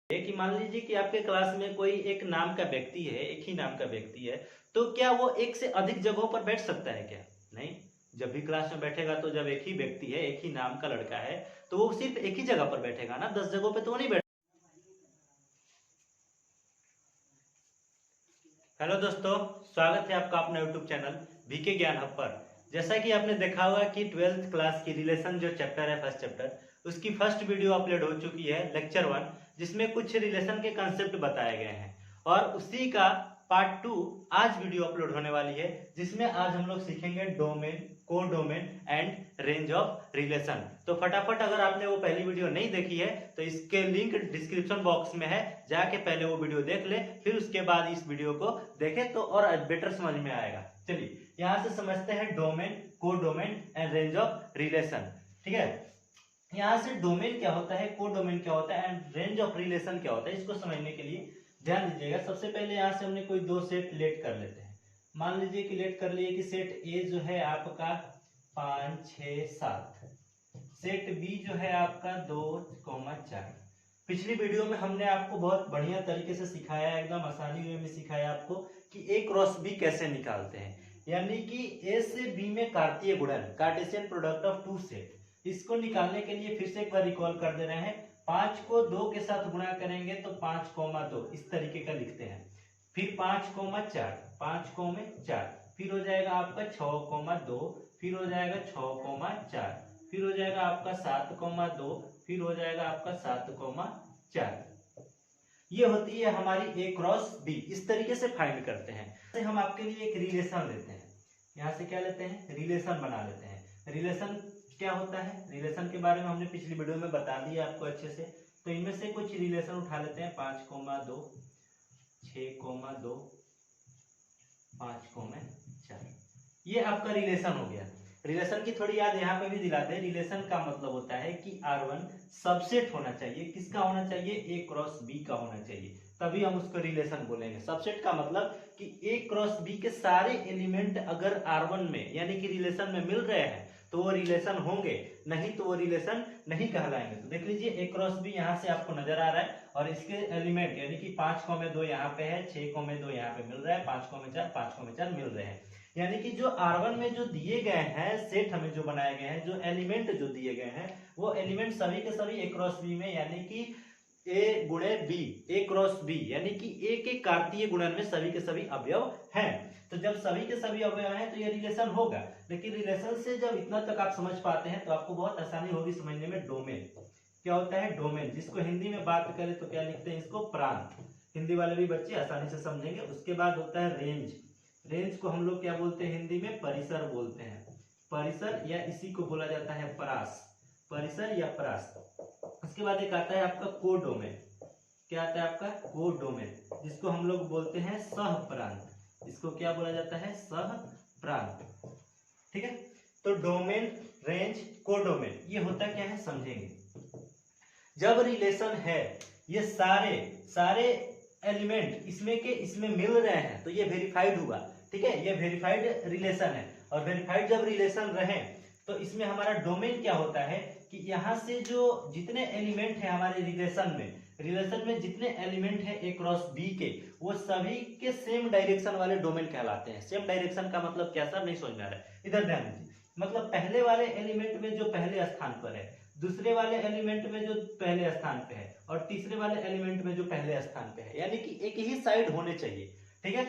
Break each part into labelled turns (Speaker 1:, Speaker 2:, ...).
Speaker 1: कि मान लीजिए कि आपके क्लास में कोई एक नाम का व्यक्ति है, एक ही नाम का व्यक्ति है, तो क्या वो एक से अधिक जगहों पर बैठ सकता है क्या? नहीं। जब भी क्लास में बैठेगा तो जब एक ही व्यक्ति है, एक ही नाम का लड़का है, तो वो सिर्फ एक ही जगह पर बैठेगा ना, 10 जगहों पे तो वो नहीं बैठ। हेलो दोस्तों, स्वागत है आपका अपना यूट्यूब चैनल वीके ज्ञान हब पर। जैसा कि आपने देखा होगा कि 12th क्लास की रिलेशन जो चैप्टर है, फर्स्ट चैप्टर, उसकी फर्स्ट वीडियो अपलोड हो चुकी है, लेक्चर 1, जिसमें कुछ रिलेशन के कंसेप्ट बताए गए हैं। और उसी का पार्ट 2 आज वीडियो अपलोड होने वाली है, जिसमें आज हम लोग सीखेंगे डोमेन, को domain and range of relation. तो फटाफट, अगर आपने वो पहली वीडियो नहीं देखी है तो इसके लिंक डिस्क्रिप्शन बॉक्स में है, जाके पहले वो वीडियो देख ले, फिर उसके बाद इस वीडियो को देखें तो और बेटर समझ में आएगा। चलिए यहां से समझते हैं डोमेन, को domain and range of relation. ठीक है, यहाँ से डोमेन क्या होता है, को डोमेन क्या होता है एंड रेंज ऑफ रिलेशन क्या होता है, इसको समझने के लिए ध्यान दीजिएगा। सबसे पहले यहाँ से हमने कोई दो सेट लेट कर लेते हैं। मान लीजिए कि लेट कर लिए कि सेट ए जो है आपका 5 6 7, सेट बी जो है आपका 2 4। पिछली वीडियो में हमने आपको बहुत बढ़िया तरीके से सिखाया, एकदम आसानी वे में सिखाया आपको कि ए क्रॉस बी कैसे निकालते हैं, यानी कि ए से बी में कार्तीय गुणन, Cartesian product of two set. इसको निकालने के लिए फिर से एक बार रिकॉल कर दे रहे हैं। 5 को 2 के साथ गुणा करेंगे तो 5,2 इस तरीके का लिखते हैं। फिर 5,4, 5,4, फिर हो जाएगा आपका 6,2, फिर हो जाएगा 6,4, फिर हो जाएगा आपका 7,2, फिर हो जाएगा आपका 7,4। ये होती है हमारी ए क्रॉस बी। इस तरीके से फाइंड करते हैं। हम आपके लिए एक रिलेशन लेते हैं, यहाँ से क्या लेते हैं, रिलेशन बना लेते हैं। रिलेशन क्या होता है, रिलेशन के बारे में हमने पिछली वीडियो में बता दिया आपको अच्छे से। तो इनमें से कुछ रिलेशन उठा लेते हैं। 5,2, 6,2, 5,4, ये आपका रिलेशन हो गया। रिलेशन की थोड़ी याद यहाँ पे भी दिलाते हैं। रिलेशन का मतलब होता है कि R1 सबसेट होना चाहिए। किसका होना चाहिए, ए क्रॉस बी का होना चाहिए, तभी हम उसको रिलेशन बोलेंगे। सबसेट का मतलब कि ए क्रॉस बी के सारे एलिमेंट अगर R1 में यानी कि रिलेशन में मिल रहे हैं तो वो रिलेशन होंगे, नहीं तो वो रिलेशन नहीं कहलाएंगे। तो देख लीजिए ए क्रॉस बी यहाँ से आपको नजर आ रहा है और इसके एलिमेंट यानी कि 5,2 यहाँ पे है, 6,2 यहाँ पे मिल रहा है, 5,4, 5,4 मिल रहे हैं। यानी कि जो R1 में जो दिए गए हैं सेट, हमें जो बनाए गए हैं, जो एलिमेंट जो दिए गए हैं, वो एलिमेंट सभी के सभी ए क्रॉस बी में, यानी कि ए गुणे बी, ए क्रॉस बी, यानी कि ए के कार्तीय गुणन में सभी के सभी अवयव हैं। तो जब सभी के सभी अवयव हैं तो ये रिलेशन होगा। लेकिन रिलेशन से जब इतना तक आप समझ पाते हैं तो आपको बहुत आसानी होगी समझने में। डोमेन क्या होता है, डोमेन, जिसको हिंदी में बात करें तो क्या लिखते हैं, इसको प्रांत। हिंदी वाले भी बच्चे आसानी से समझेंगे। उसके बाद होता है रेंज। रेंज को हम लोग क्या बोलते हैं हिंदी में, परिसर बोलते हैं। परिसर या इसी को बोला जाता है परास, परिसर या परास। उसके बाद एक आता है आपका कोडोमेन। क्या आता है आपका, कोडोमेन, जिसको हम लोग बोलते हैं सह प्रांत। इसको क्या बोला जाता है, सह प्रांत। ठीक है, तो डोमेन, रेंज, कोडोमेन, ये होता क्या है समझेंगे। जब रिलेशन है, ये सारे सारे एलिमेंट इसमें के इसमें मिल रहे हैं तो ये वेरीफाइड हुआ। ठीक है, ये वेरीफाइड रिलेशन है। और वेरीफाइड जब रिलेशन रहे तो इसमें हमारा डोमेन क्या होता है कि यहाँ से जो जितने एलिमेंट है हमारे रिलेशन में जितने एलिमेंट है ए क्रॉस बी के, वो सभी के सेम डायरेक्शन वाले डोमेन कहलाते हैं। सेम डायरेक्शन का मतलब क्या, सर नहीं समझ में आ रहा है, इधर ध्यान दीजिए। मतलब पहले वाले एलिमेंट में जो पहले स्थान पर है, दूसरे वाले एलिमेंट में जो पहले स्थान पे है, और तीसरे वाले एलिमेंट में जो पहले स्थान पे है, यानी कि एक ही साइड होने चाहिए। ठीक है,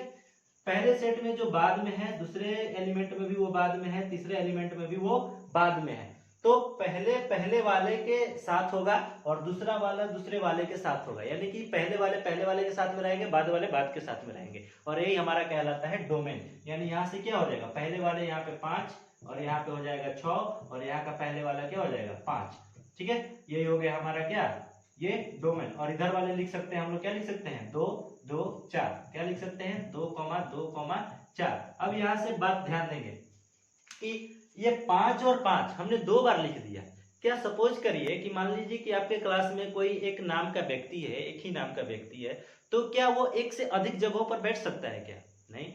Speaker 1: पहले सेट में जो बाद में है, दूसरे एलिमेंट में भी वो बाद में है, तीसरे एलिमेंट में भी वो बाद में है। तो पहले वाले के साथ होगा और दूसरा वाला दूसरे वाले के साथ होगा, यानी कि पहले वाले के साथ में रहेंगे, बाद वाले बाद के साथ में रहेंगे। और यही हमारा कहलाता है डोमेन। यानी यहाँ से क्या हो जाएगा, पहले वाले यहाँ पे 5 और यहाँ पे हो जाएगा 6 और यहाँ का पहले वाला क्या हो जाएगा 5। ठीक है, यही हो गया हमारा क्या, ये डोमेन। और इधर वाले लिख सकते हैं हम लोग, क्या लिख सकते हैं, 2 2 4, क्या लिख सकते हैं 2, 2, 4। अब यहाँ से बात ध्यान देंगे कि ये 5 और 5 हमने 2 बार लिख दिया। क्या सपोज करिए कि मान लीजिए कि आपके क्लास में कोई एक नाम का व्यक्ति है, एक ही नाम का व्यक्ति है, तो क्या वो एक से अधिक जगहों पर बैठ सकता है क्या? नहीं।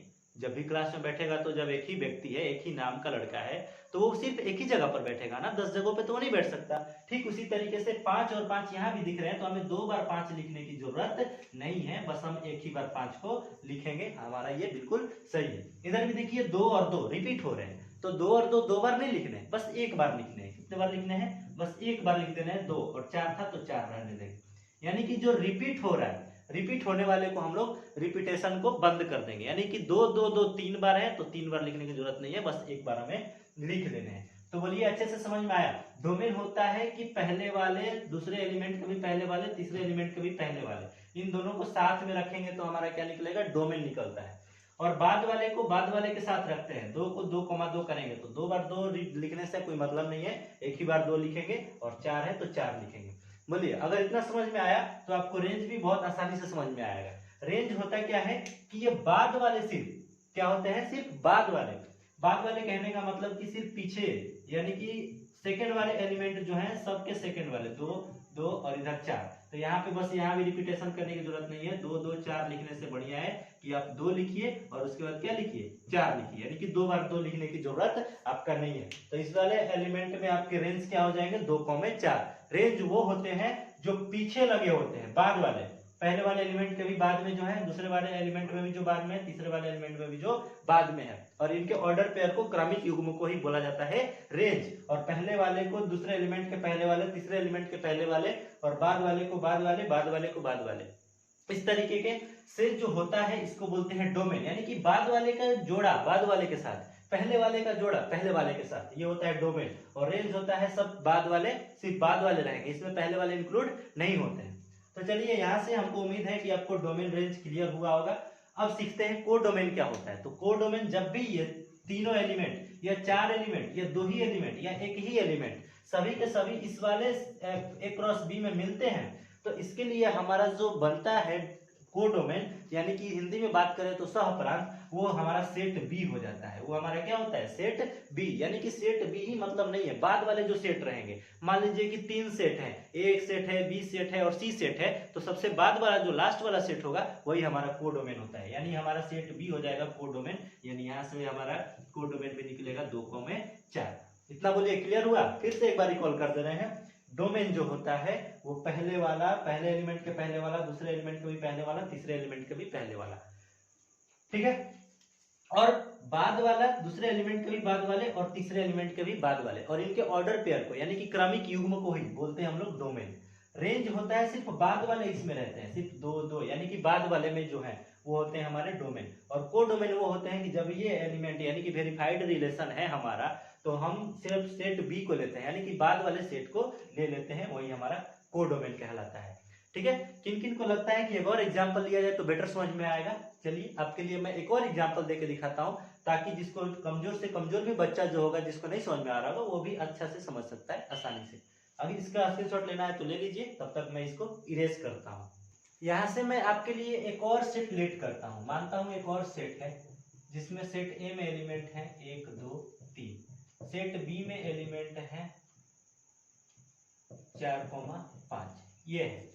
Speaker 1: जब भी क्लास में बैठेगा तो जब एक ही व्यक्ति है, एक ही नाम का लड़का है, तो वो सिर्फ एक ही जगह पर बैठेगा ना, 10 जगहों पे तो वो नहीं बैठ सकता। ठीक उसी तरीके से 5 और 5 यहाँ भी दिख रहे हैं, तो हमें 2 बार 5 लिखने की जरूरत नहीं है, बस हम एक ही बार 5 को लिखेंगे, हमारा ये बिल्कुल सही है। इधर भी देखिए 2 और 2 रिपीट हो रहे हैं, तो 2 और 2 2 बार नहीं लिखने, बस एक बार लिखने हैं। कितने बार लिखने हैं? बस एक बार लिख देना है। 2 और 4 था तो 4 रहने देंगे। यानी कि जो रिपीट हो रहा है, रिपीट होने वाले को हम लोग रिपीटेशन को बंद कर देंगे। यानी कि 2 2 2 3 बार है तो 3 बार लिखने की जरूरत नहीं है, बस एक बार हमें लिख लेने हैं। तो बोलिए अच्छे से समझ में आया? डोमेन होता है कि पहले वाले दूसरे एलिमेंट के भी पहले वाले, तीसरे एलिमेंट के भी पहले वाले, इन दोनों को साथ में रखेंगे तो हमारा क्या निकलेगा? डोमेन निकलता है। और बाद वाले को बाद वाले के साथ रखते हैं, 2 को 2,2 करेंगे तो 2 बार 2 लिखने से कोई मतलब नहीं है, एक ही बार 2 लिखेंगे, और 4 है तो 4 लिखेंगे। बोलिए अगर इतना समझ में आया तो आपको रेंज भी बहुत आसानी से समझ में आएगा। रेंज होता क्या है कि ये बाद वाले सिर्फ क्या होते हैं? सिर्फ बाद वाले। बाद वाले कहने का मतलब कि सिर्फ पीछे, यानी कि सेकंड वाले एलिमेंट जो हैं सबके सेकंड वाले, 2 2 और इधर 4। तो यहाँ पे बस यहाँ भी रिपीटेशन करने की जरूरत नहीं है, 2 2 4 लिखने से बढ़िया है कि आप 2 लिखिए और उसके बाद क्या लिखिए? 4 लिखिए, यानी कि 2 बार 2 लिखने की जरूरत आपका नहीं है। तो इस वाले एलिमेंट में आपके रेंज क्या हो जाएंगे? 2,4। रेंज वो होते हैं जो पीछे लगे होते हैं, बाद वाले। पहले वाले एलिमेंट के भी बाद में जो है, दूसरे वाले एलिमेंट में भी जो बाद में है, तीसरे वाले एलिमेंट में भी जो बाद में है, और इनके ऑर्डर पेयर को क्रमिक युग्म को ही बोला जाता है रेंज। और पहले वाले को दूसरे एलिमेंट के पहले वाले, तीसरे एलिमेंट के पहले वाले, और बाद वाले को बाद वाले, बाद वाले को बाद वाले, इस तरीके के से जो होता है इसको बोलते हैं डोमेन। यानी कि बाद वाले का जोड़ा बाद वाले के साथ, पहले वाले का जोड़ा पहले वाले के साथ, ये होता है डोमेन। और रेंज होता है सब बाद वाले, सिर्फ बाद वाले रहेंगे, इसमें पहले वाले इंक्लूड नहीं होते हैं। तो चलिए यहाँ से हमको उम्मीद है कि आपको डोमेन रेंज क्लियर हुआ होगा। अब सीखते हैं कोडोमेन क्या होता है। तो कोडोमेन जब भी ये तीनों एलिमेंट या 4 एलिमेंट या 2 ही एलिमेंट या एक ही एलिमेंट सभी के सभी इस वाले ए क्रॉस बी में मिलते हैं, तो इसके लिए हमारा जो बनता है कोडोमेन, यानी कि हिंदी में बात करें तो सहप्रांत, वो हमारा सेट बी हो जाता है। वो हमारा क्या होता है? Set B. यानी कि सेट बी ही मतलब नहीं है, बाद वाले जो सेट रहेंगे, मान लीजिए कि 3 सेट हैं, ए एक सेट है, बी सेट है और सी सेट है, तो सबसे बाद वाला जो लास्ट वाला सेट होगा वही हमारा कोडोमेन होता है। यानी हमारा सेट बी हो जाएगा कोडोमेन, यानी यहाँ से हमारा कोडोमेन में निकलेगा 2,4। इतना बोलिए क्लियर हुआ? फिर से एक बार रिकॉल कर दे रहे हैं। डोमेन जो होता है वो पहले वाला, पहले एलिमेंट के पहले वाला, दूसरे एलिमेंट के भी पहले वाला, तीसरे एलिमेंट के भी पहले वाला, ठीक है, और बाद वाला, दूसरे एलिमेंट के भी बाद वाले और तीसरे एलिमेंट के भी बाद वाले, और इनके ऑर्डर पेयर को यानी कि क्रमिक युग्म को ही बोलते हैं हम लोग डोमेन। रेंज होता है सिर्फ बाद वाले इसमें रहते हैं, सिर्फ 2 2, यानी कि बाद वाले में जो है वो होते हैं हमारे डोमेन। और कोडोमेन वो होते हैं कि जब ये एलिमेंट यानी कि वेरीफाइड रिलेशन है हमारा, तो हम सिर्फ सेट बी को लेते हैं, यानी कि बाद वाले सेट को ले लेते हैं, वही हमारा कोडोमेन कहलाता है। ठीक है, किन किन को लगता है कि एक और एग्जांपल लिया जाए तो बेटर समझ में आएगा? चलिए आपके लिए मैं एक और एग्जांपल देके दिखाता हूं, ताकि जिसको कमजोर से कमजोर भी बच्चा जो होगा, जिसको नहीं समझ में आ रहा होगा, वो भी अच्छा से समझ सकता है आसानी से। अगर इसका स्क्रीनशॉट लेना है तो ले लीजिए, तब तक मैं इसको इरेज करता हूँ। यहाँ से मैं आपके लिए एक और सेट लेट करता हूँ। मानता हूँ एक और सेट है जिसमें सेट ए में एलिमेंट है 1 2 3, सेट बी में एलिमेंट है 4,5। ये है,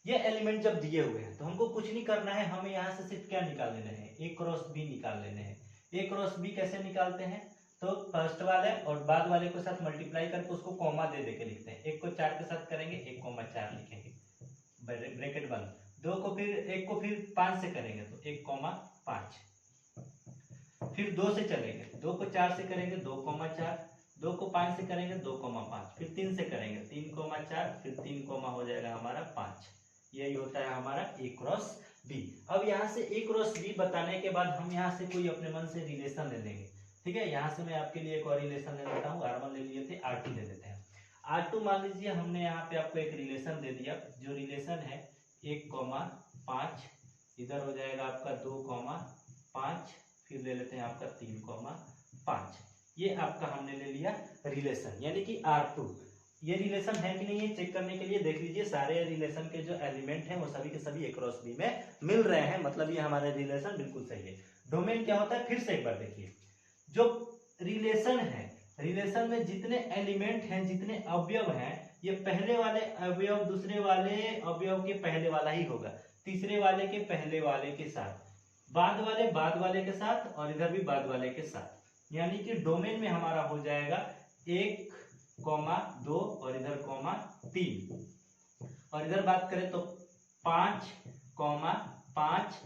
Speaker 1: ये एलिमेंट जब दिए हुए हैं तो हमको कुछ नहीं करना है, हमें यहाँ से सिर्फ क्या निकाल लेना है? ए क्रॉस बी निकाल लेने हैं। ए क्रॉस बी कैसे निकालते हैं? तो फर्स्ट वाले और बाद वाले को साथ मल्टीप्लाई करके उसको कॉमा दे के लिखते हैं। 1 को 4 के साथ करेंगे 1,4 लिखेंगे, ब्रैकेट बंद। 2 को फिर 1 को फिर 5 से करेंगे तो 1,5, फिर 2 से चलेंगे, 2 को 4 से करेंगे 2,4, 2 को 5 से करेंगे 2,5, फिर 3 से करेंगे 3,4, फिर 3 हो जाएगा हमारा 5। यही होता है हमारा ए क्रॉस बी। अब यहाँ से ए क्रॉस बी बताने के बाद हम यहाँ से कोई अपने मन से रिलेशन ले लेंगे। ठीक है, यहाँ से मैं आपके लिए एक और रिलेशन ले लेता हूँ। R1 ले लिए थे, R2 ले लेते हैं। R2 मान लीजिए हमने यहाँ पे आपको एक रिलेशन दे दिया, जो रिलेशन है 1,5, इधर हो जाएगा आपका 2,5, फिर ले लेते हैं आपका 3,5। ये आपका हमने ले लिया रिलेशन, यानी कि R2। ये रिलेशन है कि नहीं है चेक करने के लिए देख लीजिए, सारे रिलेशन के जो एलिमेंट हैं वो सभी के सभी ए क्रॉस बी में मिल रहे हैं, मतलब ये हमारा रिलेशन बिल्कुल सही है। डोमेन क्या होता है? फिर से एक बार देखिए, जो रिलेशन है, रिलेशन में जितने एलिमेंट हैं, जितने अवयव हैं, ये पहले वाले अवयव दूसरे वाले अवयव के पहले वाला ही होगा, तीसरे वाले के पहले वाले के साथ। बाद वाले के साथ और इधर भी बाद वाले के साथ, यानी कि डोमेन में हमारा हो जाएगा 1, 2 और इधर 3, और इधर बात करें तो 5, 5,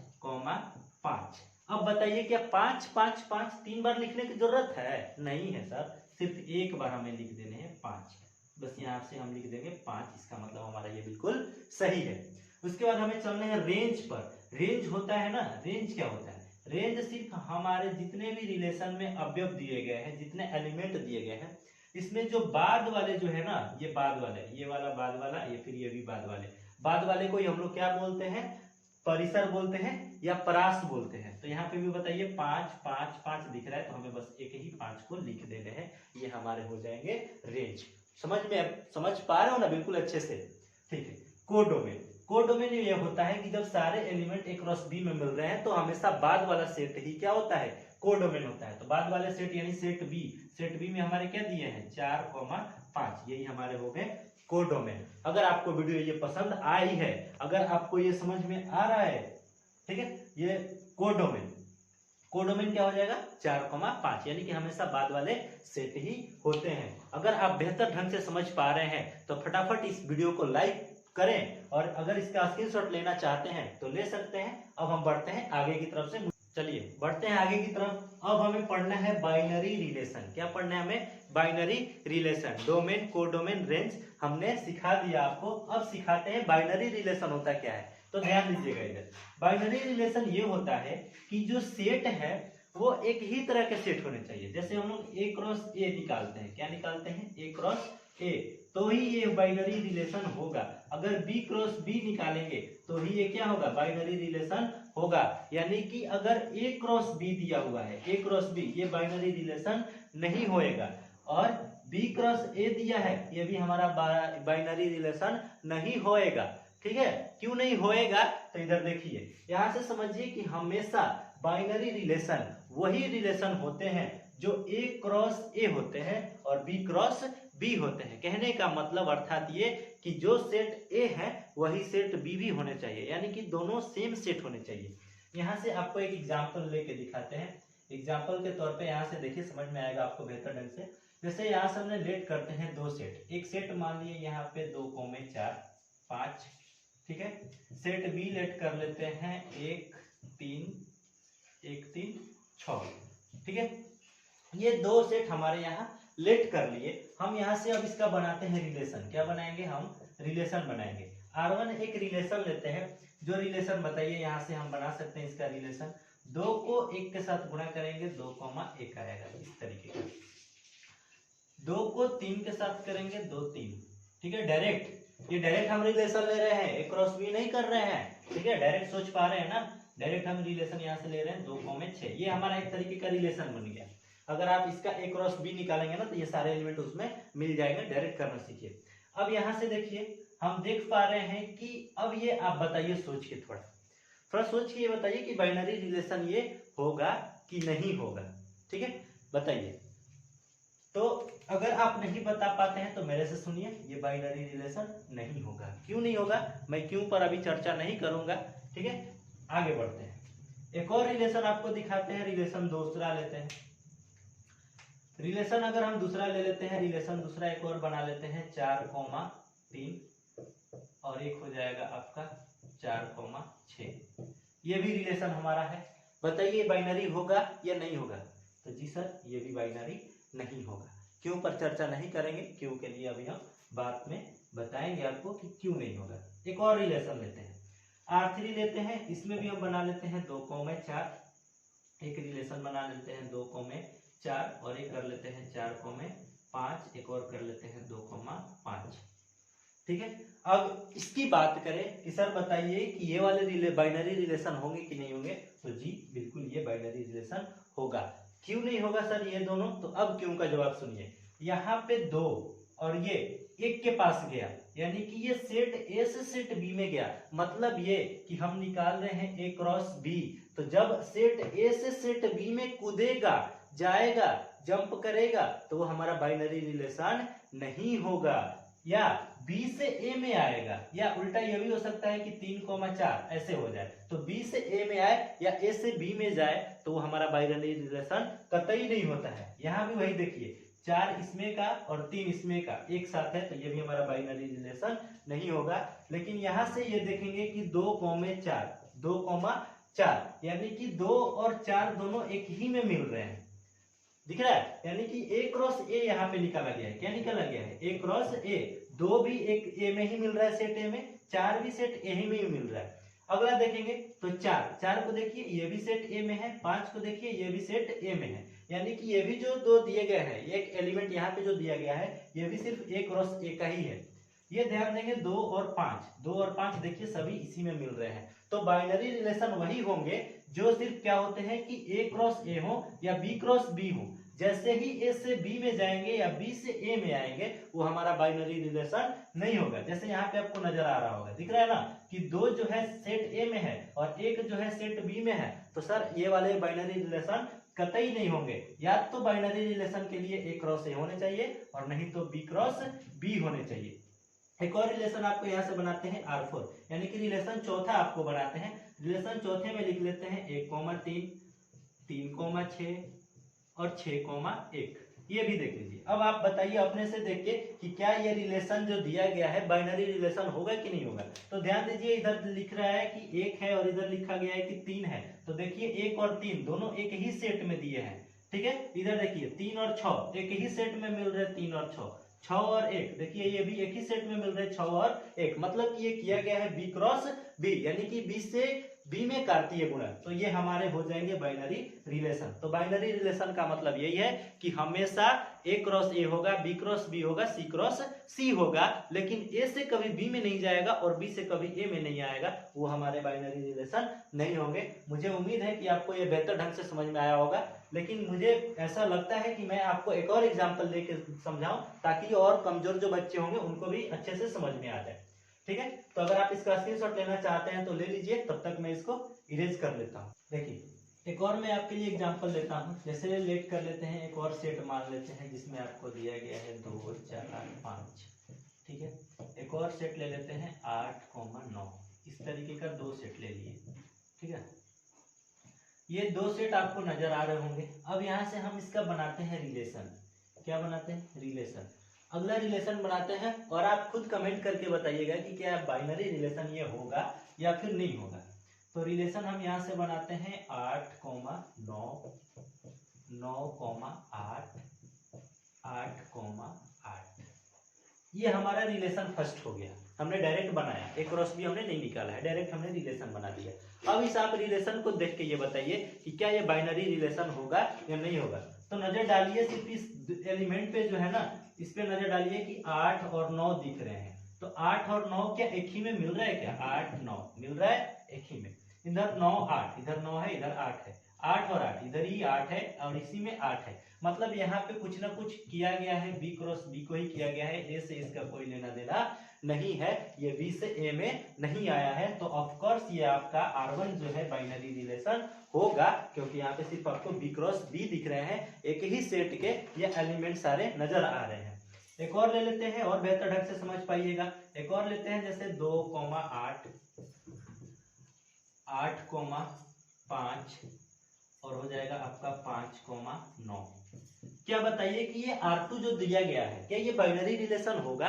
Speaker 1: 5। अब बताइए क्या 5, 5, 5 3 बार लिखने की जरूरत है? नहीं है सर, सिर्फ एक बार हमें लिख देने हैं 5, बस यहाँ से हम लिख देंगे 5, इसका मतलब हमारा ये बिल्कुल सही है। उसके बाद हमें चलना है रेंज पर। रेंज होता है ना, रेंज क्या होता है? रेंज सिर्फ हमारे जितने भी रिलेशन में अवयव दिए गए हैं, जितने एलिमेंट दिए गए हैं, इसमें जो बाद वाले जो है ना, ये बाद वाले, ये वाला बाद वाला, ये फिर ये भी बाद वाले को हम लोग क्या बोलते हैं? परिसर बोलते हैं या परास बोलते हैं। तो यहाँ पे भी बताइए 5, 5, 5 दिख रहा है, तो हमें बस एक ही 5 को लिख देने हैं, ये हमारे हो जाएंगे रेंज। समझ पा रहे हो ना बिल्कुल अच्छे से? ठीक है। कोडोमेन, कोडोमेन ये होता है कि जब सारे एलिमेंट ए क्रॉस बी में मिल रहे हैं तो हमेशा बाद वाला सेट ही क्या होता है? कोडोमेन होता है। तो बाद वाले सेट यानी सेट बी में हमारे क्या दिए हैं? 4, 5, यही हमारे हो गए कोडोमेन। अगर आपको वीडियो ये पसंद आई है, अगर आपको ये समझ में आ रहा है, ठीक है, ये कोडोमेन क्या हो जाएगा? 4, 5, यानी कि हमेशा बाद वाले सेट ही होते हैं। अगर आप बेहतर ढंग से समझ पा रहे हैं तो फटाफट इस वीडियो को लाइक करें, और अगर इसका स्क्रीनशॉट लेना चाहते हैं तो ले सकते हैं। अब हम बढ़ते हैं आगे की तरफ से, चलिए बढ़ते हैं आगे की तरफ। अब हमें पढ़ना है बाइनरी रिलेशन। क्या पढ़ना है हमें? Binary relation. Domain, codomain, range हमने सिखा दिया आपको, अब सिखाते हैं बाइनरी रिलेशन होता क्या है। तो ध्यान दीजिएगा इधर, बाइनरी रिलेशन ये होता है कि जो सेट है वो एक ही तरह के सेट होने चाहिए। जैसे हम लोग ए क्रॉस ए निकालते हैं, क्या निकालते हैं? ए क्रॉस ए, तो ही ये बाइनरी रिलेशन होगा। अगर बी क्रॉस बी निकालेंगे तो ही ये क्या होगा? बाइनरी रिलेशन होगा। यानी कि अगर ए क्रॉस बी दिया हुआ है, ए क्रॉस बी, ये बाइनरी रिलेशन नहीं होएगा। और बी क्रॉस ए दिया है, ये भी हमारा बाइनरी रिलेशन नहीं होएगा। ठीक है, क्यों नहीं होएगा? तो इधर देखिए, यहां से समझिए कि हमेशा बाइनरी रिलेशन वही रिलेशन होते हैं जो ए क्रॉस ए होते हैं और बी क्रॉस बी होते हैं। कहने का मतलब अर्थात ये कि जो सेट ए है वही सेट बी भी होने चाहिए, यानी कि दोनों सेम सेट होने चाहिए। यहाँ से आपको एक एग्जाम्पल लेके दिखाते हैं। एग्जाम्पल के तौर पे यहाँ से देखिए, समझ में आएगा आपको बेहतर ढंग से। जैसे यहाँ से हमने लेट करते हैं 2 सेट, एक सेट मान लिए यहाँ पे 2, 4, 5, ठीक है। सेट बी लेट कर लेते हैं 1, 3, 6, ठीक है। ये 2 सेट हमारे यहाँ लेट कर लिए। हम यहाँ से अब इसका बनाते हैं रिलेशन। क्या बनाएंगे हम? रिलेशन बनाएंगे। R1 एक रिलेशन लेते हैं। जो रिलेशन बताइए, यहाँ से हम बना सकते हैं इसका रिलेशन। 2 को 1 के साथ गुणा करेंगे, 2, 1 आएगा इस तरीके का। 2 को 3 के साथ करेंगे, 2, 3, ठीक है। डायरेक्ट, ये डायरेक्ट हम रिलेशन ले रहे हैं, ए क्रॉस बी नहीं कर रहे हैं, ठीक है। डायरेक्ट सोच पा रहे हैं ना, डायरेक्ट हम रिलेशन यहाँ से ले रहे हैं 2, 6। ये हमारा एक तरीके का रिलेशन बन गया। अगर आप इसका ए क्रॉस बी निकालेंगे ना तो ये सारे एलिमेंट उसमें मिल जाएंगे। डायरेक्ट करना सीखिए। अब यहाँ से देखिए, हम देख पा रहे हैं कि अब ये आप बताइए, सोच के थोड़ा सोच के ये बताइए कि बाइनरी रिलेशन ये होगा कि नहीं होगा, ठीक है, बताइए। तो अगर आप नहीं बता पाते हैं तो मेरे से सुनिए, ये बाइनरी रिलेशन नहीं होगा। क्यों नहीं होगा? मैं क्यों पर अभी चर्चा नहीं करूंगा, ठीक है। आगे बढ़ते हैं। एक और रिलेशन आपको दिखाते हैं, रिलेशन दूसरा लेते हैं। रिलेशन अगर हम दूसरा ले लेते हैं, रिलेशन दूसरा एक और बना लेते हैं 4, 3, और एक हो जाएगा आपका 4, 6। ये भी रिलेशन हमारा है। बताइए बाइनरी होगा या नहीं होगा? तो जी सर, ये भी बाइनरी नहीं होगा। क्यों पर चर्चा नहीं करेंगे, क्यों के लिए अभी हम बात में बताएंगे आपको कि क्यों नहीं होगा। एक और रिलेशन लेते हैं, R3 लेते हैं। इसमें भी हम बना लेते हैं 2, 4। एक रिलेशन बना लेते हैं 2, 4, और एक कर लेते हैं 4, 5। एक और कर लेते हैं 2, 5, ठीक है। अब इसकी बात करें कि सर बताइए कि ये वाले बाइनरी रिलेशन होंगे कि नहीं होंगे? तो जी बिल्कुल, ये बाइनरी रिलेशन होगा। क्यों नहीं होगा सर ये दोनों? तो अब क्यों का जवाब सुनिए। यहाँ पे 2 और ये 1 के पास गया, यानी कि ये सेट ए से सेट बी में गया। मतलब ये कि हम निकाल रहे हैं ए क्रॉस बी, तो जब सेट ए से सेट बी में कूदेगा, जाएगा, जंप करेगा, तो वो हमारा बाइनरी रिलेशन नहीं होगा। या बी से ए में आएगा, या उल्टा ये भी हो सकता है कि 3,4 ऐसे हो जाए, तो बी से ए में आए या ए से बी में जाए तो वो हमारा बाइनरी रिलेशन कतई नहीं होता है। यहाँ भी वही देखिए, 4 इसमें का और 3 इसमें का एक साथ है, तो ये भी हमारा बाइनरी रिलेशन नहीं होगा। लेकिन यहाँ से ये देखेंगे कि 2,4 2,4 यानी कि 2 और 4 दोनों एक ही में मिल रहे हैं, दिख रहा है, यानी कि ए क्रॉस ए यहाँ पे निकाला गया है। क्या निकाला गया है? ए क्रॉस ए। 2 भी एक ए में ही मिल रहा है, सेट ए में, 4 भी सेट ए ही में ही मिल रहा है। अगला देखेंगे तो 4 को देखिए ये भी सेट ए में है, 5 को देखिए ये भी सेट ए में है, यानी कि ये भी जो दो दिए गए हैं, एक एलिमेंट यहाँ पे जो दिया गया है ये भी सिर्फ ए क्रॉस ए का ही है। ये ध्यान देंगे 2 और 5 देखिए सभी इसी में मिल रहे हैं। तो बाइनरी रिलेशन वही होंगे जो सिर्फ क्या होते हैं कि ए क्रॉस ए हो या बी क्रॉस बी हो। जैसे ही ए से बी में जाएंगे या बी से ए में आएंगे वो हमारा बाइनरी रिलेशन नहीं होगा। जैसे यहाँ पे आपको नजर आ रहा होगा, दिख रहा है ना कि 2 जो है सेट ए में है और 1 जो है सेट बी में है, तो सर ये वाले बाइनरी रिलेशन कतई नहीं होंगे। या तो बाइनरी रिलेशन के लिए ए क्रॉस ए होने चाहिए और नहीं तो बी क्रॉस बी होने चाहिए। एक और रिलेशन आपको यहाँ से बनाते हैं R4, यानी कि रिलेशन चौथा आपको बनाते हैं। रिलेशन चौथे में लिख लेते हैं 1,3 3,6 और 6,1। ये भी देख लीजिए। अब आप बताइए अपने से देख के कि क्या ये रिलेशन जो दिया गया है बाइनरी रिलेशन होगा कि नहीं होगा। तो ध्यान दीजिए, इधर लिख रहा है कि 1 है और इधर लिखा गया है कि 3 है, तो देखिए 1 और 3 दोनों एक ही सेट में दिए हैं, ठीक है। इधर देखिए 3 और 6 एक ही सेट में मिल रहे हैं, 3 और 6 और 1 देखिए ये भी एक ही सेट में मिल रहे हैं, 6 और 1, मतलब कि ये किया गया है बी क्रॉस बी, यानी कि बी से बी में कार्तीय गुणन, तो ये हमारे हो जाएंगे बाइनरी रिलेशन। तो बाइनरी रिलेशन का मतलब यही है कि हमेशा ए क्रॉस ए होगा, बी क्रॉस बी होगा, सी क्रॉस सी होगा, लेकिन ए से कभी बी में नहीं जाएगा और बी से कभी ए में नहीं आएगा, वो हमारे बाइनरी रिलेशन नहीं होंगे। मुझे उम्मीद है कि आपको ये बेहतर ढंग से समझ में आया होगा, लेकिन मुझे ऐसा लगता है कि मैं आपको एक और एग्जाम्पल लेके समझाऊं ताकि और कमजोर जो बच्चे होंगे उनको भी अच्छे से समझ में आ जाए, ठीक है। तो अगर आप इसका स्क्रीनशॉट लेना चाहते हैं तो ले लीजिए, तब तक मैं इसको इरेज कर लेता हूँ। देखिए एक और मैं आपके लिए एग्जांपल लेता हूँ। जैसे लेट कर लेते हैं, एक और सेट मान लेते हैं जिसमें आपको दिया गया है 2, 4, 5, ठीक है। एक और सेट ले लेते हैं 8,9, इस तरीके का 2 सेट ले लिए, ठीक है। ये 2 सेट आपको नजर आ रहे होंगे। अब यहाँ से हम इसका बनाते हैं रिलेशन। क्या बनाते हैं? रिलेशन। अगला रिलेशन बनाते हैं और आप खुद कमेंट करके बताइएगा कि क्या बाइनरी रिलेशन ये होगा या फिर नहीं होगा। तो रिलेशन हम यहाँ से बनाते हैं 8,9 9,8 8,8। ये हमारा रिलेशन फर्स्ट हो गया, हमने डायरेक्ट बनाया, एक क्रॉस भी हमने नहीं निकाला है, डायरेक्ट हमने रिलेशन बना दिया। अब इस आप रिलेशन को देख के ये बताइए कि क्या ये बाइनरी रिलेशन होगा या नहीं होगा। तो नजर डालिए सिर्फ इस एलिमेंट पे जो है ना, इस पे नजर डालिए कि 8 और 9 दिख रहे हैं। तो 8 और 9 क्या एक ही में मिल रहा है? क्या 8 9 मिल रहा है एक ही में? इधर 9 8, इधर 9 है, इधर 8 है, 8 और 8 इधर ही 8 है और इसी में 8 है, मतलब यहाँ पे कुछ ना कुछ किया गया है, बी क्रॉस बी को ही किया गया है, ए से इसका कोई लेना देना नहीं है, ये बी से ए में नहीं आया है। तो ऑफ कोर्स ये आपका R1 जो है बाइनरी रिलेशन होगा, क्योंकि यहाँ पे सिर्फ आपको बी क्रॉस बी दिख रहे हैं, एक ही सेट के ये एलिमेंट सारे नजर आ रहे हैं। एक और ले लेते हैं और बेहतर ढंग से समझ पाइएगा। एक और लेते हैं जैसे 2,8 8,5 और हो जाएगा आपका 5,9। क्या बताइए कि ये R2 जो दिया गया है क्या ये बाइनरी रिलेशन होगा?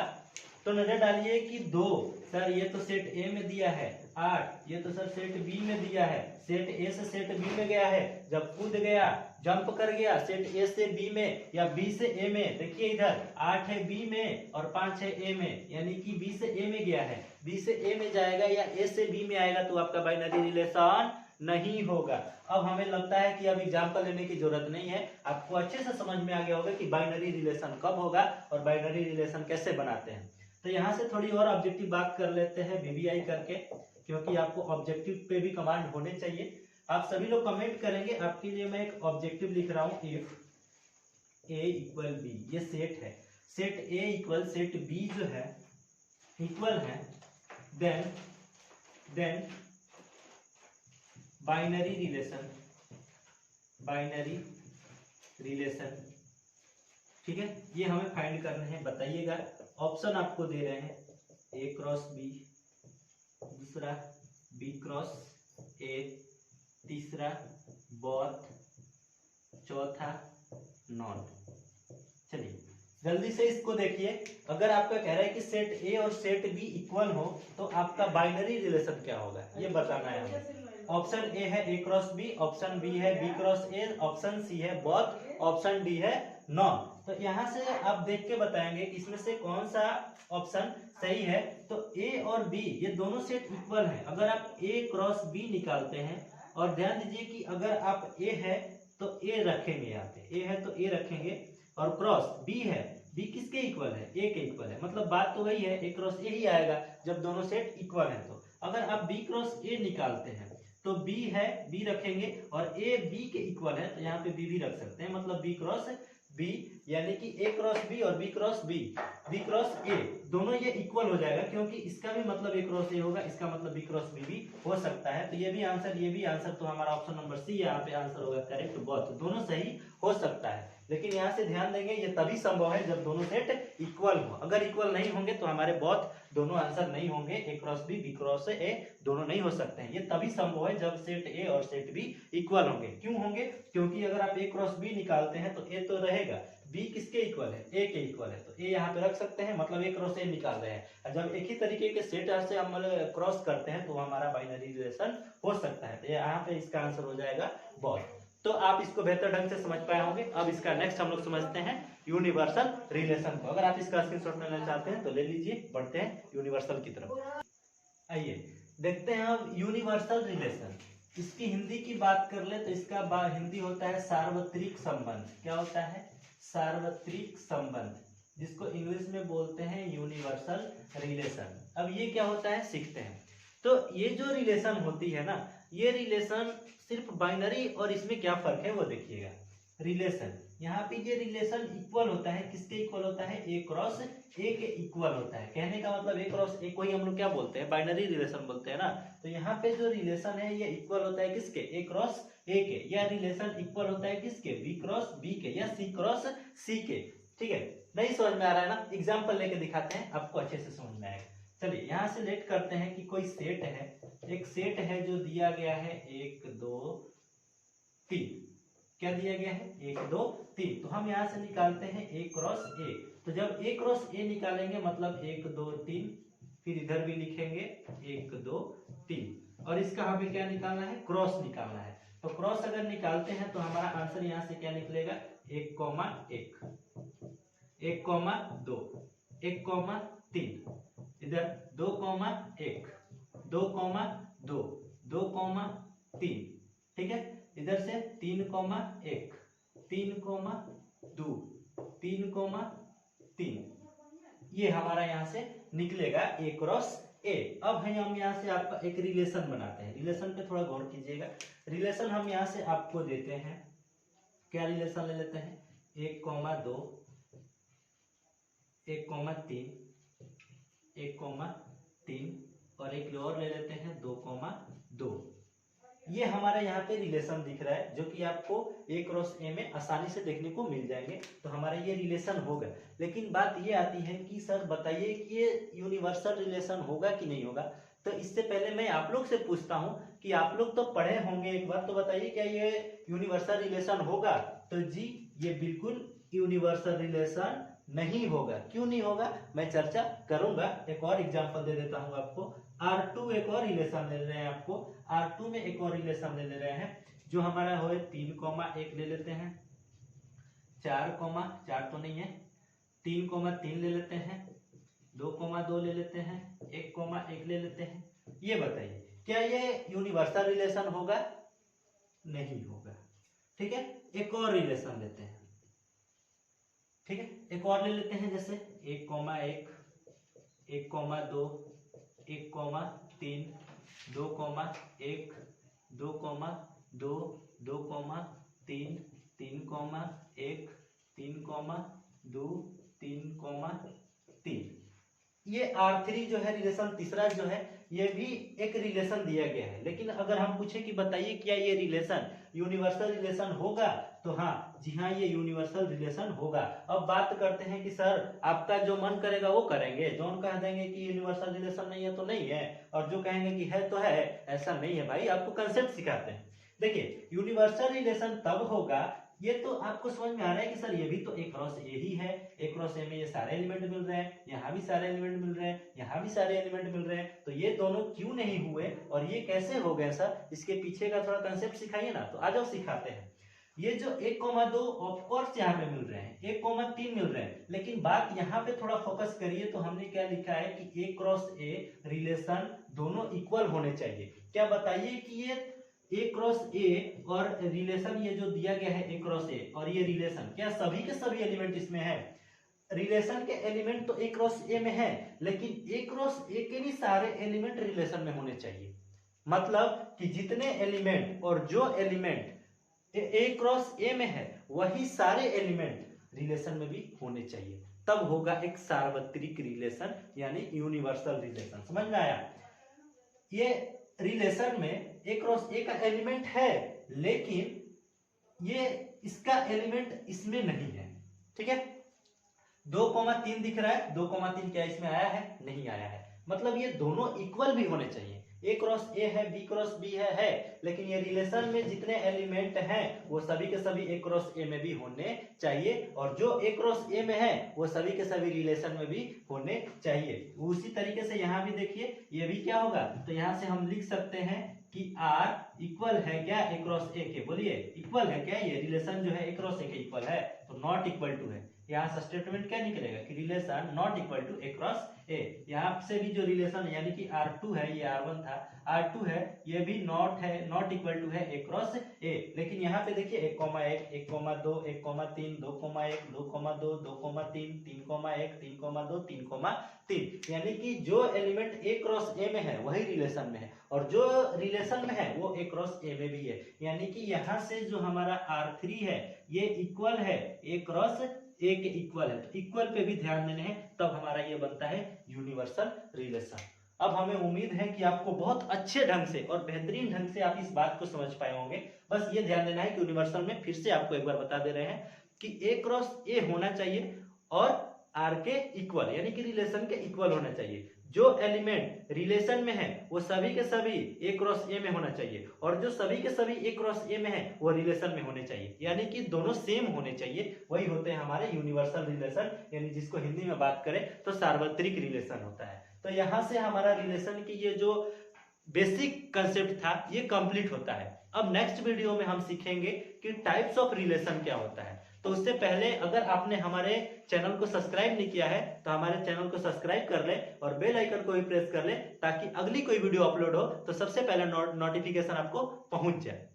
Speaker 1: तो नजर डालिए कि 2 सर ये तो सेट ए में दिया है, 8 ये तो सर सेट बी में दिया है, सेट ए से सेट बी में गया है, जब कूद गया जंप कर गया सेट ए से बी में या बी से ए में, देखिए इधर 8 है बी में और 5 है ए में, यानी कि बी से ए में गया है, बी से ए में जाएगा या ए से बी में आएगा तो आपका बाइनरी रिलेशन नहीं होगा। अब हमें लगता है कि अब एग्जाम्पल लेने की जरूरत नहीं है, आपको अच्छे से समझ में आ गया होगा कि बाइनरी रिलेशन कब होगा और बाइनरी रिलेशन कैसे बनाते हैं। तो यहाँ से थोड़ी और ऑब्जेक्टिव बात कर लेते हैं वीवीआई करके, क्योंकि आपको ऑब्जेक्टिव पे भी कमांड होने चाहिए। आप सभी लोग कमेंट करेंगे, आपके लिए मैं एक ऑब्जेक्टिव लिख रहा हूँ, इफ ए इक्वल बी, ये सेट है, set A equal set B जो है इक्वल है, देन बाइनरी रिलेशन, ठीक है। ये हमें फाइंड करने हैं, बताइएगा। ऑप्शन आपको दे रहे हैं ए क्रॉस बी, दूसरा बी क्रॉस ए, तीसरा बोथ, चौथा नॉट। चलिए जल्दी से इसको देखिए। अगर आपका कह रहा है कि सेट ए और सेट बी इक्वल हो तो आपका बाइनरी रिलेशन क्या होगा ये बताना है हमें। ऑप्शन ए है A cross B, option B है B cross A, option C है बोथ, ऑप्शन डी है नॉन। तो यहाँ से आप देख के बताएंगे कि इसमें से कौन सा ऑप्शन सही है। तो ए और बी ये दोनों सेट इक्वल है। अगर आप ए क्रॉस बी निकालते हैं, और ध्यान दीजिए कि अगर आप ए है तो ए रखेंगे, यहाँ पे ए है तो ए रखेंगे, और क्रॉस बी है, बी किसके इक्वल है, ए के इक्वल है। मतलब बात तो वही है, ए क्रॉस ए ही आएगा जब दोनों सेट इक्वल है। तो अगर आप बी क्रॉस ए निकालते हैं तो बी है, बी रखेंगे, और ए बी के इक्वल है तो यहाँ पे बी भी रख सकते हैं। मतलब बी क्रॉस बी, यानी कि ए क्रॉस बी और B cross B, B cross A, दोनों ये इक्वल हो जाएगा, क्योंकि इसका भी मतलब ए क्रॉस ए होगा, इसका मतलब बी क्रॉस बी भी हो सकता है। तो ये भी आंसर, ये भी आंसर, तो हमारा ऑप्शन नंबर सी यहाँ पे आंसर होगा करेक्ट। बोथ दोनों सही हो सकता है, लेकिन यहाँ से ध्यान देंगे ये तभी संभव है जब दोनों सेट इक्वल हो। अगर इक्वल नहीं होंगे तो हमारे बोथ दोनों आंसर नहीं होंगे, ए क्रॉस बी क्रॉस ए दोनों नहीं हो सकते हैं। ये तभी संभव है जब सेट ए और सेट बी इक्वल होंगे। क्यों होंगे? क्योंकि अगर आप ए क्रॉस बी निकालते हैं तो ए तो रहेगा, बी किसके इक्वल है, ए के इक्वल है, तो ए यहाँ पे रख सकते हैं, मतलब ए क्रॉस ए निकाल रहे हैं। जब एक ही तरीके के सेट से हम क्रॉस करते हैं तो हमारा बाइनरी रिलेशन हो सकता है। तो यहाँ पे इसका आंसर हो जाएगा बोथ। तो आप इसको बेहतर ढंग से समझ पाए होंगे। अब इसका नेक्स्ट हम लोग समझते हैं यूनिवर्सल रिलेशन को। अगर आप इसका स्क्रीनशॉट लेना चाहते हैं तो ले लीजिए, बढ़ते हैं यूनिवर्सल की तरफ। आइए देखते हैं अब यूनिवर्सल रिलेशन। इसकी हिंदी की बात कर ले तो इसका हिंदी होता है सार्वत्रिक संबंध। क्या होता है? सार्वत्रिक संबंध, जिसको इंग्लिश में बोलते हैं यूनिवर्सल रिलेशन। अब ये क्या होता है सीखते हैं। तो ये जो रिलेशन होती है ना, ये रिलेशन सिर्फ बाइनरी और इसमें क्या फर्क है वो देखिएगा। रिलेशन यहाँ पे ये रिलेशन इक्वल होता है, किसके इक्वल होता है? ए क्रॉस ए के इक्वल होता है। कहने का मतलब ए क्रॉस ए को ही हम लोग क्या बोलते हैं? बाइनरी रिलेशन बोलते हैं ना। तो यहाँ पे जो रिलेशन है ये इक्वल होता है किसके? ए क्रॉस ए के। या रिलेशन इक्वल होता है किसके? बी क्रॉस बी के या सी क्रॉस सी के। ठीक है, नहीं समझ में आ रहा है ना? एग्जाम्पल लेके दिखाते हैं, आपको अच्छे से समझ में आएगा। चलिए यहाँ से लेट करते हैं कि कोई सेट है, एक सेट है जो दिया गया है 1 2 3। क्या दिया गया है? 1 2 3। तो हम यहाँ से निकालते हैं ए क्रॉस ए। तो जब ए क्रॉस ए निकालेंगे मतलब 1 2 3, फिर इधर भी लिखेंगे 1 2 3, और इसका हमें क्या निकालना है? क्रॉस निकालना है। तो क्रॉस अगर निकालते हैं तो हमारा आंसर यहाँ से क्या निकलेगा? 1 1 1 2 1 3, इधर 2 1 2 2 2 3, ठीक है। इधर से 3 1 3 2 3 3, ये हमारा यहाँ से निकलेगा ए क्रॉस ए। अब हम यहाँ से आपका एक रिलेशन बनाते हैं। रिलेशन पे थोड़ा गौर कीजिएगा। रिलेशन हम यहाँ से आपको देते हैं, क्या रिलेशन ले लेते हैं? 1 2 1 3 1 3, और एक और ले लेते हैं 2 2। ये हमारा यहाँ पे रिलेशन दिख रहा है, जो कि आपको ए क्रॉस ए में आसानी से देखने को मिल जाएंगे। तो हमारा ये रिलेशन होगा। लेकिन बात ये आती है कि सर बताइए कि ये यूनिवर्सल रिलेशन होगा कि नहीं होगा। तो इससे पहले मैं आप लोग से पूछता हूँ कि आप लोग तो पढ़े होंगे एक बार, तो बताइए क्या ये यूनिवर्सल रिलेशन होगा? तो जी ये बिल्कुल यूनिवर्सल रिलेशन नहीं होगा। क्यों नहीं होगा मैं चर्चा करूंगा। एक और एग्जांपल दे देता हूं आपको। R2 एक और रिलेशन ले रहे हैं आपको। R2 में एक और रिलेशन ले रहे हैं, जो हमारा हो 3 1 ले लेते हैं, 4 4 तो नहीं है, 3 3 ले लेते हैं, 2 2 ले लेते हैं, 1 1 ले लेते हैं। ये बताइए क्या ये यूनिवर्सल रिलेशन होगा? नहीं होगा। ठीक है, एक और रिलेशन लेते हैं। ठीक है, एक और ले लेते हैं, जैसे 1 1 1 2 1 3 2 1 2 2 2 3 3 1 3 2 3 3। ये R3 जो है रिलेशन तीसरा जो है ये भी एक रिलेशन दिया गया है, लेकिन अगर हम पूछे कि बताइए क्या ये रिलेशन यूनिवर्सल रिलेशन होगा, तो हाँ जी हाँ ये यूनिवर्सल रिलेशन होगा। अब बात करते हैं कि सर आपका जो मन करेगा वो करेंगे, जो हम कह देंगे कि यूनिवर्सल रिलेशन नहीं है तो नहीं है, और जो कहेंगे कि है तो है, ऐसा नहीं है भाई, आपको कंसेप्ट सिखाते हैं। देखिए यूनिवर्सल रिलेशन तब होगा, ये तो आपको समझ में आ रहा है कि सर ये भी तो एक क्रॉस ए ही है, एक क्रॉस ए में ये सारे एलिमेंट मिल रहे हैं, यहाँ भी सारे एलिमेंट मिल रहे हैं, यहाँ भी सारे एलिमेंट मिल रहे हैं, तो ये दोनों क्यों नहीं हुए और ये कैसे हो गए सर, इसके पीछे का थोड़ा कंसेप्ट सिखाइए ना। तो आ जाओ सिखाते हैं। ये जो 1,2 ऑफ कोर्स यहाँ पे मिल रहे हैं, 1,3 मिल रहे हैं, लेकिन बात यहाँ पे थोड़ा फोकस करिए तो हमने क्या लिखा है कि ए क्रॉस ए रिलेशन दोनों इक्वल होने चाहिए। क्या बताइए कि ये ए क्रॉस ए और रिलेशन ये जो दिया गया है ए क्रॉस ए और ये रिलेशन क्या सभी के सभी एलिमेंट इसमें है? रिलेशन के एलिमेंट तो ए क्रॉस ए में है, लेकिन ए क्रॉस ए के भी सारे एलिमेंट रिलेशन में होने चाहिए। मतलब कि जितने एलिमेंट और जो एलिमेंट ए क्रॉस ए में है वही सारे एलिमेंट रिलेशन में भी होने चाहिए, तब होगा एक सार्वत्रिक रिलेशन यानी यूनिवर्सल रिलेशन। समझ में आया? ये रिलेशन में ए क्रॉस ए का एलिमेंट है, लेकिन ये इसका एलिमेंट इसमें नहीं है। ठीक है, 2,3 दिख रहा है, 2,3 क्या इसमें आया है? नहीं आया है। मतलब ये दोनों इक्वल भी होने चाहिए, ए क्रॉस ए है, बी क्रॉस बी है, लेकिन ये रिलेशन में जितने एलिमेंट हैं वो सभी के सभी ए क्रॉस ए में भी होने चाहिए, और जो ए क्रॉस ए में है वो सभी के सभी रिलेशन में भी होने चाहिए। उसी तरीके से यहाँ भी देखिए ये भी क्या होगा, तो यहाँ से हम लिख सकते हैं कि R इक्वल है क्या ए क्रॉस ए के? बोलिए इक्वल है क्या? ये रिलेशन जो है ए क्रॉस ए के इक्वल है, तो नॉट इक्वल टू है। यहाँ से स्टेटमेंट क्या निकलेगा कि relation not equal to A cross A. यहाँ से भी जो रिलेशन है यानी कि R2 है, ये R1 था, R2 है, ये भी नॉट है, नॉट इक्वल टू है ए क्रॉस ए। लेकिन यहाँ पे देखिए 1,1, 1,2, 1,3, 2,1, 2,2, 2,3, 3,1, 3,2, 3,3, यानी कि जो एलिमेंट ए क्रॉस ए में है वही रिलेशन में है, और जो रिलेशन में है वो ए क्रॉस ए में भी है। यानी कि यहाँ से जो हमारा R3 है ये इक्वल है ए क्रॉस ए के इक्वल है, तो इक्वल पे भी ध्यान देने हैं, तब हमारा ये बनता है यूनिवर्सल रिलेशन। अब हमें उम्मीद है कि आपको बहुत अच्छे ढंग से और बेहतरीन ढंग से आप इस बात को समझ पाए होंगे। बस ये ध्यान देना है कि यूनिवर्सल में फिर से आपको एक बार बता दे रहे हैं कि ए क्रॉस ए होना चाहिए और आर के इक्वल यानी कि रिलेशन के इक्वल होना चाहिए। जो एलिमेंट रिलेशन में है वो सभी के सभी ए क्रॉस ए में होना चाहिए, और जो सभी के सभी ए क्रॉस ए में है वो रिलेशन में होने चाहिए, यानी कि दोनों सेम होने चाहिए। वही होते हैं हमारे यूनिवर्सल रिलेशन, यानी जिसको हिंदी में बात करें तो सार्वत्रिक रिलेशन होता है। तो यहाँ से हमारा रिलेशन की ये जो बेसिक कंसेप्ट था ये कंप्लीट होता है। अब नेक्स्ट वीडियो में हम सीखेंगे कि टाइप्स ऑफ रिलेशन क्या होता है। तो उससे पहले अगर आपने हमारे चैनल को सब्सक्राइब नहीं किया है तो हमारे चैनल को सब्सक्राइब कर ले और बेल आइकन को भी प्रेस कर ले, ताकि अगली कोई वीडियो अपलोड हो तो सबसे पहले नोटिफिकेशन आपको पहुंच जाए।